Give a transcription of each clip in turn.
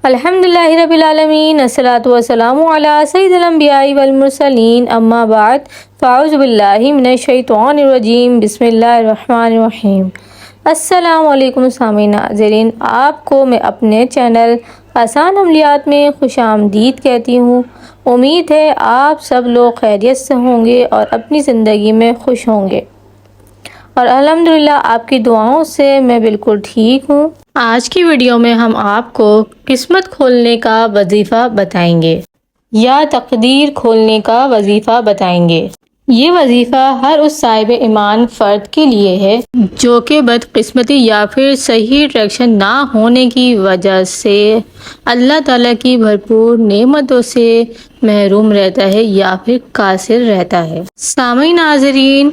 الحمدللہ رب العالمین، الصلاۃ والسلام علی سید الانبیاء والمرسلین، اما بعد فاعوذ باللہ من الشیطان الرجیم، بسم اللہ الرحمن الرحیم۔ السلام علیکم سامعین ناظرین، آپ کو میں اپنے چینل آسان عملیات میں خوش آمدید کہتی ہوں۔ امید ہے آپ سب لوگ خیریت سے ہوں گے اور اپنی زندگی میں خوش ہوں گے، اور الحمدللہ آپ کی دعاؤں سے میں بالکل ٹھیک ہوں۔ آج کی ویڈیو میں ہم آپ کو قسمت کھولنے کا وظیفہ بتائیں گے یا تقدیر کھولنے کا وظیفہ بتائیں گے۔ یہ وظیفہ ہر اس صاحب ایمان فرد کے لیے ہے جو کہ بدقسمتی یا پھر صحیح ڈائریکشن نہ ہونے کی وجہ سے اللہ تعالیٰ کی بھرپور نعمتوں سے محروم رہتا ہے یا پھر قاصر رہتا ہے۔ سامعین ناظرین،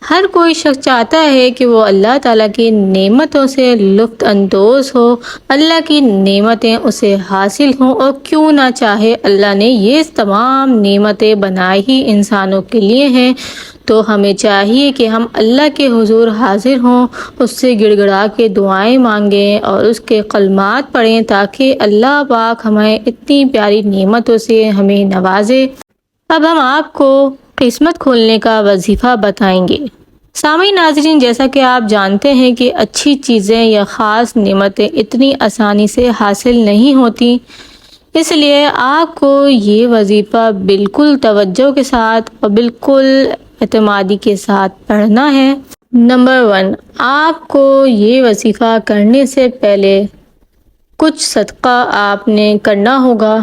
ہر کوئی شخص چاہتا ہے کہ وہ اللہ تعالیٰ کی نعمتوں سے لطف اندوز ہو، اللہ کی نعمتیں اسے حاصل ہوں، اور کیوں نہ چاہے، اللہ نے یہ تمام نعمتیں بنائی ہی انسانوں کے لیے ہیں، تو ہمیں چاہیے کہ ہم اللہ کے حضور حاضر ہوں، اس سے گڑ گڑا کے دعائیں مانگیں اور اس کے کلمات پڑھیں تاکہ اللہ پاک ہمیں اتنی پیاری نعمتوں سے ہمیں نوازے۔ اب ہم آپ کو قسمت کھولنے کا وظیفہ بتائیں گے۔ سامعین ناظرین، جیسا کہ آپ جانتے ہیں کہ اچھی چیزیں یا خاص نعمتیں اتنی آسانی سے حاصل نہیں ہوتی، اس لیے آپ کو یہ وظیفہ بالکل توجہ کے ساتھ اور بالکل اعتمادی کے ساتھ پڑھنا ہے۔ نمبر 1، آپ کو یہ وظیفہ کرنے سے پہلے کچھ صدقہ آپ نے کرنا ہوگا،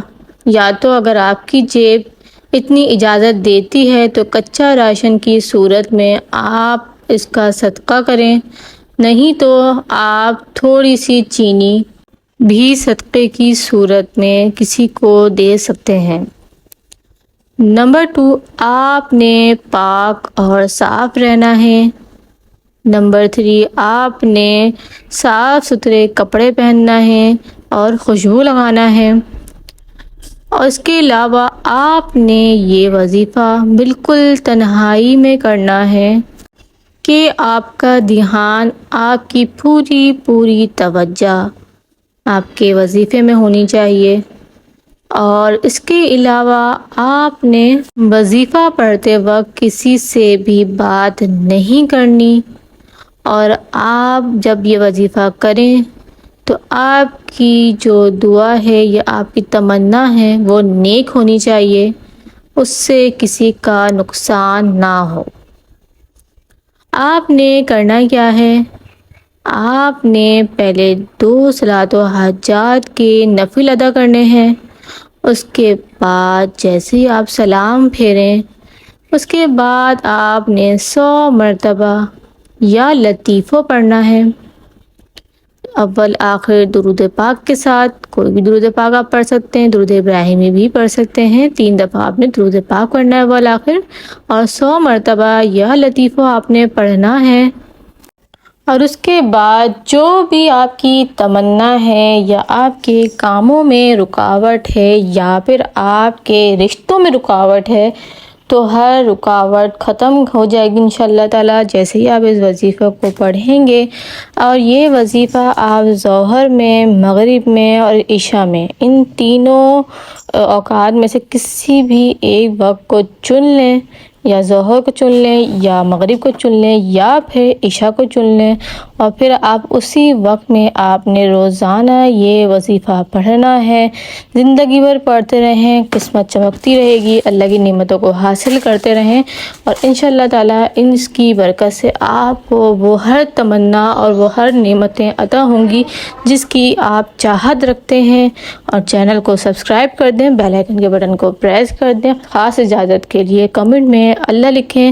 یا تو اگر آپ کی جیب اتنی اجازت دیتی ہے تو کچا راشن کی صورت میں آپ اس کا صدقہ کریں، نہیں تو آپ تھوڑی سی چینی بھی صدقے کی صورت میں کسی کو دے سکتے ہیں۔ نمبر 2، آپ نے پاک اور صاف رہنا ہے۔ نمبر 3، آپ نے صاف ستھرے کپڑے پہننا ہے اور خوشبو لگانا ہے، اور اس کے علاوہ آپ نے یہ وظیفہ بالکل تنہائی میں کرنا ہے کہ آپ کا دھیان، آپ کی پوری توجہ آپ کے وظیفے میں ہونی چاہیے، اور اس کے علاوہ آپ نے وظیفہ پڑھتے وقت کسی سے بھی بات نہیں کرنی، اور آپ جب یہ وظیفہ کریں تو آپ کی جو دعا ہے یا آپ کی تمنا ہے وہ نیک ہونی چاہیے، اس سے کسی کا نقصان نہ ہو۔ آپ نے کرنا کیا ہے؟ آپ نے پہلے 2 صلاۃ و حاجات کے نفل ادا کرنے ہیں، اس کے بعد جیسے ہی آپ سلام پھیریں، اس کے بعد آپ نے 100 مرتبہ یا لطیفہ پڑھنا ہے، اول آخر درود پاک کے ساتھ۔ کوئی بھی درود پاک آپ پڑھ سکتے ہیں، درود ابراہیمی بھی پڑھ سکتے ہیں، 3 دفعہ آپ نے درود پاک پڑھنا ہے اول آخر، اور 100 مرتبہ یا لطیفہ آپ نے پڑھنا ہے۔ اور اس کے بعد جو بھی آپ کی تمنا ہے یا آپ کے کاموں میں رکاوٹ ہے یا پھر آپ کے رشتوں میں رکاوٹ ہے، تو ہر رکاوٹ ختم ہو جائے گی انشاءاللہ تعالیٰ جیسے ہی آپ اس وظیفہ کو پڑھیں گے۔ اور یہ وظیفہ آپ ظہر میں، مغرب میں اور عشاء میں، ان تینوں اوقات میں سے کسی بھی ایک وقت کو چن لیں، یا ظہر کو چن لیں یا مغرب کو چن لیں یا پھر عشاء کو چن لیں، اور پھر آپ اسی وقت میں آپ نے روزانہ یہ وظیفہ پڑھنا ہے۔ زندگی بھر پڑھتے رہیں، قسمت چمکتی رہے گی، اللہ کی نعمتوں کو حاصل کرتے رہیں، اور انشاءاللہ تعالیٰ اس کی برکت سے آپ کو وہ ہر تمنا اور وہ ہر نعمتیں عطا ہوں گی جس کی آپ چاہت رکھتے ہیں۔ اور چینل کو سبسکرائب کر دیں، بیل آئیکن کے بٹن کو پریس کر دیں۔ خاص اجازت کے لیے کمنٹ میں اللہ لکھیں۔